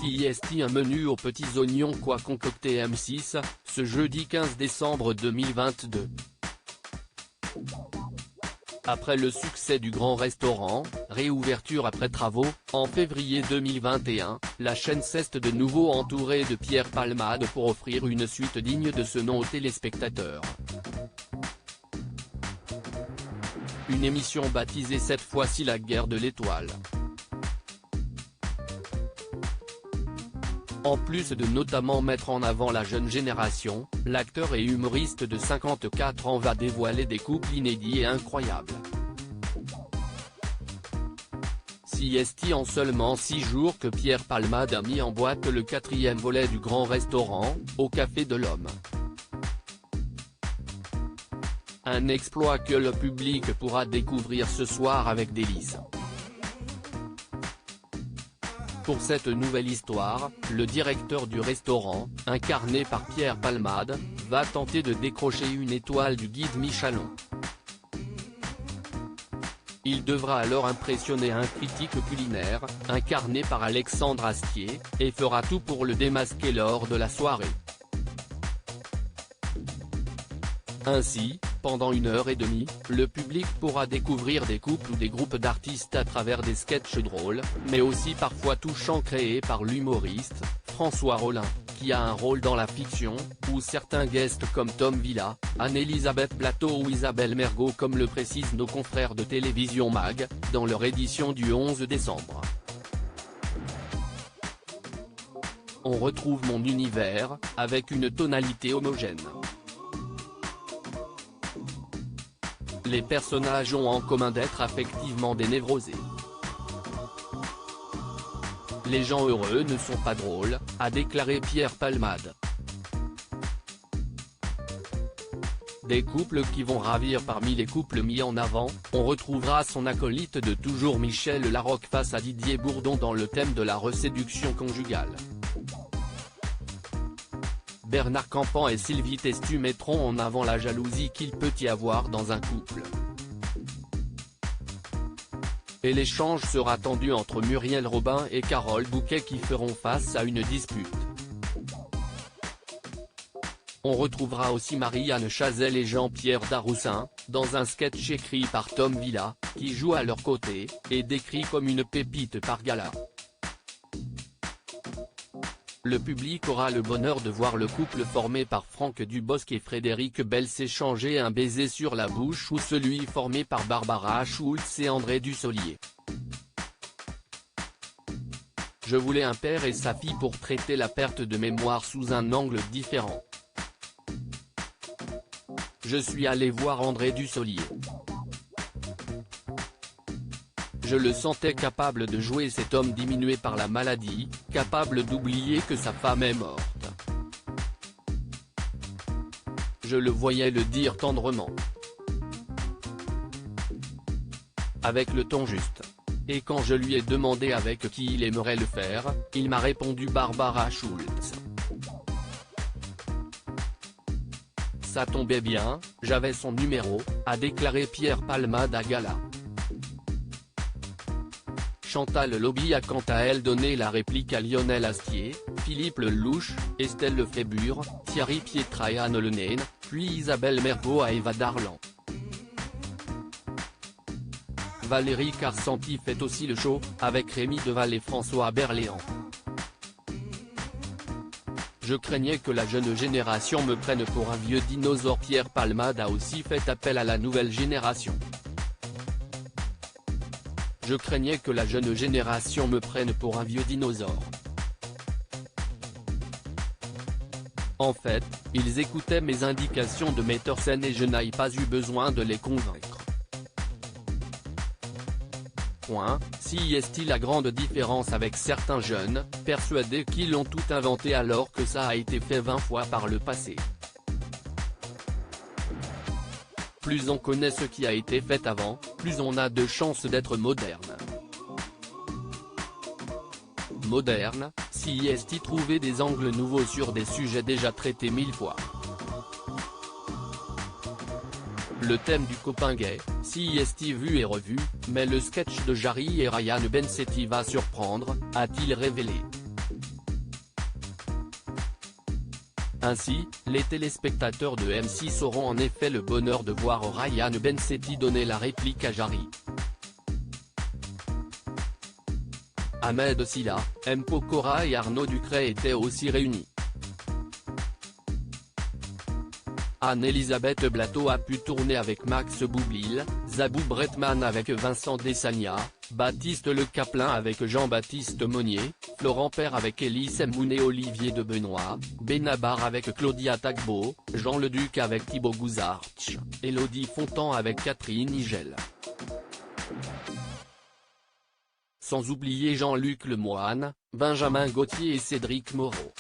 CIST un menu aux petits oignons quoi concocté M6, ce jeudi 15 décembre 2022. Après le succès du Grand Restaurant, réouverture après travaux, en février 2021, la chaîne s'est de nouveau entourée de Pierre Palmade pour offrir une suite digne de ce nom aux téléspectateurs. Une émission baptisée cette fois-ci La Guerre de l'Étoile. En plus de notamment mettre en avant la jeune génération, l'acteur et humoriste de 54 ans va dévoiler des couples inédits et incroyables. CIST en seulement 6 jours que Pierre Palmade a mis en boîte le 4e volet du Grand Restaurant, au Café de l'Homme. Un exploit que le public pourra découvrir ce soir avec délice. Pour cette nouvelle histoire, le directeur du restaurant, incarné par Pierre Palmade, va tenter de décrocher une étoile du guide Michelin. Il devra alors impressionner un critique culinaire, incarné par Alexandre Astier, et fera tout pour le démasquer lors de la soirée. Ainsi, pendant 1h30, le public pourra découvrir des couples ou des groupes d'artistes à travers des sketchs drôles, mais aussi parfois touchants créés par l'humoriste, François Rollin, qui a un rôle dans la fiction, ou certains guests comme Tom Villa, Anne-Elisabeth Plateau ou Isabelle Mergo comme le précisent nos confrères de Télévision Mag, dans leur édition du 11 décembre. On retrouve mon univers, avec une tonalité homogène. Les personnages ont en commun d'être affectivement dénévrosés. Les gens heureux ne sont pas drôles, a déclaré Pierre Palmade. Des couples qui vont ravir parmi les couples mis en avant, on retrouvera son acolyte de toujours Michel Larocque face à Didier Bourdon dans le thème de la reséduction conjugale. Bernard Campan et Sylvie Testu mettront en avant la jalousie qu'il peut y avoir dans un couple. Et l'échange sera tendu entre Muriel Robin et Carole Bouquet qui feront face à une dispute. On retrouvera aussi Marianne Chazelle et Jean-Pierre Daroussin, dans un sketch écrit par Tom Villa, qui joue à leur côté, et décrit comme une pépite par gala. Le public aura le bonheur de voir le couple formé par Franck Dubosc et Frédéric Bell s'échanger un baiser sur la bouche ou celui formé par Barbara Schultz et André Dussolier. Je voulais un père et sa fille pour traiter la perte de mémoire sous un angle différent. Je suis allé voir André Dussolier. Je le sentais capable de jouer cet homme diminué par la maladie, capable d'oublier que sa femme est morte. Je le voyais le dire tendrement. Avec le ton juste. Et quand je lui ai demandé avec qui il aimerait le faire, il m'a répondu Barbara Schultz. Ça tombait bien, j'avais son numéro, a déclaré Pierre Palmade à gala. Chantal Lobby a quant à elle donné la réplique à Lionel Astier, Philippe Lelouch, Estelle Lefébure, Thierry Pietra et Anne Lenaine, puis Isabelle Mergo à Eva Darlan. Valérie Carcenti fait aussi le show, avec Rémi Deval et François Berléand. Je craignais que la jeune génération me prenne pour un vieux dinosaure. Pierre Palmade a aussi fait appel à la nouvelle génération. Je craignais que la jeune génération me prenne pour un vieux dinosaure. En fait, ils écoutaient mes indications de metteur scène et je n'ai pas eu besoin de les convaincre. CIST la grande différence avec certains jeunes, persuadés qu'ils ont tout inventé alors que ça a été fait 20 fois par le passé. Plus on connaît ce qui a été fait avant, plus on a de chances d'être moderne. Moderne, CIST trouver des angles nouveaux sur des sujets déjà traités 1000 fois. Le thème du copain gay, CIST vu et revu, mais le sketch de Jarry et Ryan Bensetti va surprendre, a-t-il révélé. Ainsi, les téléspectateurs de M6 auront en effet le bonheur de voir Ryan Bensetti donner la réplique à Jarry. Ahmed Silla, M. Pokora et Arnaud Ducret étaient aussi réunis. Anne-Elisabeth Blateau a pu tourner avec Max Boublil, Zabou Bretman avec Vincent Desagna, Baptiste Le Caplin avec Jean-Baptiste Monnier, Florent Père avec Elise Moon et Olivier de Benoît, Benabar avec Claudia Tagbo, Jean Leduc avec Thibaut Gouzartsch, Élodie Fontan avec Catherine Higel. Sans oublier Jean-Luc Lemoine, Benjamin Gauthier et Cédric Moreau.